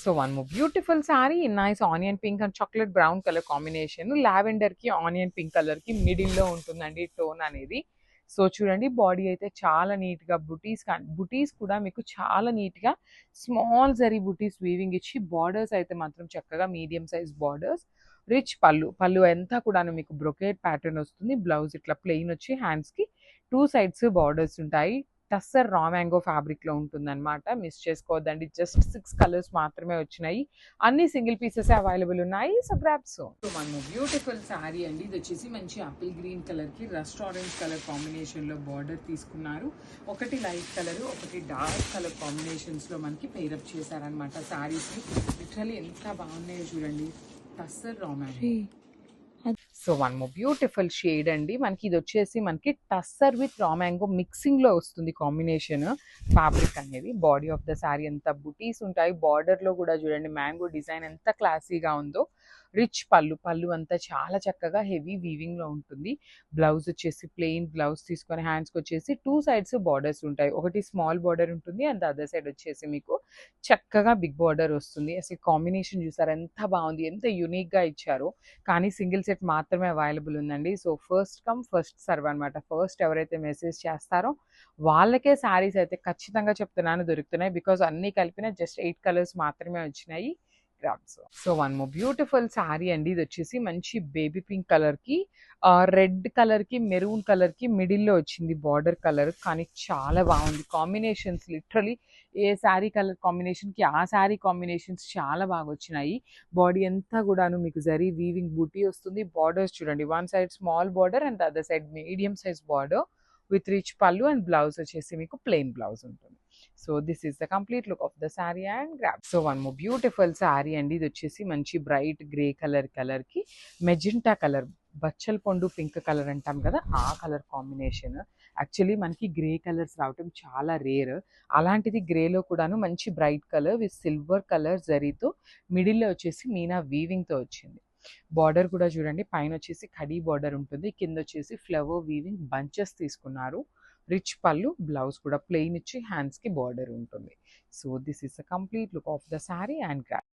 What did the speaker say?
So one more beautiful saree in nice onion pink and chocolate brown color combination. Lavender ki onion pink color ki middle లో ఉంటుందండి tone అనేది. So చూడండి body అయితే చాలా neat గా బుటీస్ కూడా మీకు చాలా నీట్ గా స్మాల్ జరీ బుటీస్ వీవింగ్ ఇచ్చి బార్డర్స్ అయితే మాత్రం చక్కగా మీడియం సైజ్ బార్డర్స్. రిచ్ పళ్ళు అంతా కూడాను మీకు బ్రొకేట్ ప్యాటర్న్ వస్తుంది. బ్లౌజ్ ఇట్లా ప్లెయిన్ వచ్చి హ్యాండ్స్ కి 2 సైడ్స్ బార్డర్స్ ఉంటాయి. టస్సర్ రా మ్యాంగో ఫ్యాబ్రిక్లో ఉంటుందన్నమాట. మిస్ చేసుకోవద్దండి. జస్ట్ 6 కలర్స్ మాత్రమే వచ్చినాయి. అన్ని సింగిల్ పీసెస్ అవైలబుల్ ఉన్నాయి. సో గ్రాబ్ సో మనము బ్యూటిఫుల్ శారీ అండి. ఇది వచ్చేసి మంచి ఆపిల్ గ్రీన్ కలర్కి రస్ట్ ఆరెంజ్ కలర్ కాంబినేషన్లో బార్డర్ తీసుకున్నారు. ఒకటి లైట్ కలర్, ఒకటి డార్క్ కలర్ కాంబినేషన్స్లో మనకి పేరప్ చేశారనమాట. శారీస్ని లిటరల్లీ ఎంత బాగున్నాయో చూడండి. Tussar raw mango. So one more beautiful shade అండి. మనకి ఇది వచ్చేసి మనకి టస్సర్ విత్ రా మ్యాంగో మిక్సింగ్లో వస్తుంది కాంబినేషన్ ఫ్యాబ్రిక్ అనేది. బాడీ ఆఫ్ ద శారీ ఎంత బుటీస్ ఉంటాయి. బార్డర్లో కూడా చూడండి మ్యాంగో డిజైన్ ఎంత క్లాసీగా ఉందో. రిచ్ పళ్ళు అంతా చాలా చక్కగా హెవీ వీవింగ్లో ఉంటుంది. బ్లౌజ్ వచ్చేసి ప్లెయిన్ బ్లౌజ్ తీసుకొని హ్యాండ్స్కి వచ్చేసి 2 సైడ్స్ బార్డర్స్ ఉంటాయి. ఒకటి స్మాల్ బార్డర్ ఉంటుంది అండ్ అదర్ సైడ్ వచ్చేసి మీకు చక్కగా బిగ్ బార్డర్ వస్తుంది. అసలు కాంబినేషన్ చూసారు ఎంత బాగుంది, ఎంత యూనిక్గా ఇచ్చారో. కానీ సింగిల్ సెట్ మాత్రమే అవైలబుల్ ఉందండి. So first come first serve అనమాట. ఫస్ట్ ఎవరైతే మెసేజ్ చేస్తారో వాళ్ళకే శారీస్ అయితే ఖచ్చితంగా చెప్తున్నాను దొరుకుతున్నాయి. బికాజ్ అన్నీ కలిపిన జస్ట్ 8 కలర్స్ మాత్రమే వచ్చినాయి. So one more beautiful sari అండి. ఇది వచ్చేసి మంచి బేబీ పింక్ కలర్కి రెడ్ కలర్కి మెరూన్ కలర్కి మిడిల్లో వచ్చింది బార్డర్ కలర్. కానీ చాలా బాగుంది కాంబినేషన్స్. లిటరలీ ఏ శారీ కలర్ కాంబినేషన్కి ఆ శారీ కాంబినేషన్స్ చాలా బాగా వచ్చినాయి. బాడీ అంతా కూడాను మీకు జరీ వీవింగ్ బూటీ వస్తుంది. బార్డర్స్ చూడండి, one side small border and other side medium size border with rich పళ్ళు అండ్ బ్లౌజ్ వచ్చేసి మీకు ప్లెయిన్ బ్లౌజ్ ఉంటుంది. So this is the complete look of the sari and grab. So one more beautiful sari అండి. ఇది వచ్చేసి మంచి bright grey కలర్కి magenta colour, బచ్చల పండు పింక్ కలర్ అంటాం కదా, ఆ కలర్ కాంబినేషన్. యాక్చువల్లీ మనకి గ్రే కలర్స్ రావటం చాలా రేర్. అలాంటిది గ్రేలో కూడాను మంచి bright colour with silver colour జరీతో మిడిల్లో వచ్చేసి మీనా వీవింగ్తో వచ్చింది. బార్డర్ కూడా చూడండి, పైన వచ్చేసి కడీ బార్డర్ ఉంటుంది, కింద వచ్చేసి ఫ్లవర్ వీవింగ్ బంచెస్ తీసుకున్నారు. రిచ్ పళ్ళు, బ్లౌజ్ కూడా ప్లెయిన్ ఇచ్చి హ్యాండ్స్కి బార్డర్ ఉంటుంది. So this is the complete look of the sari and grab.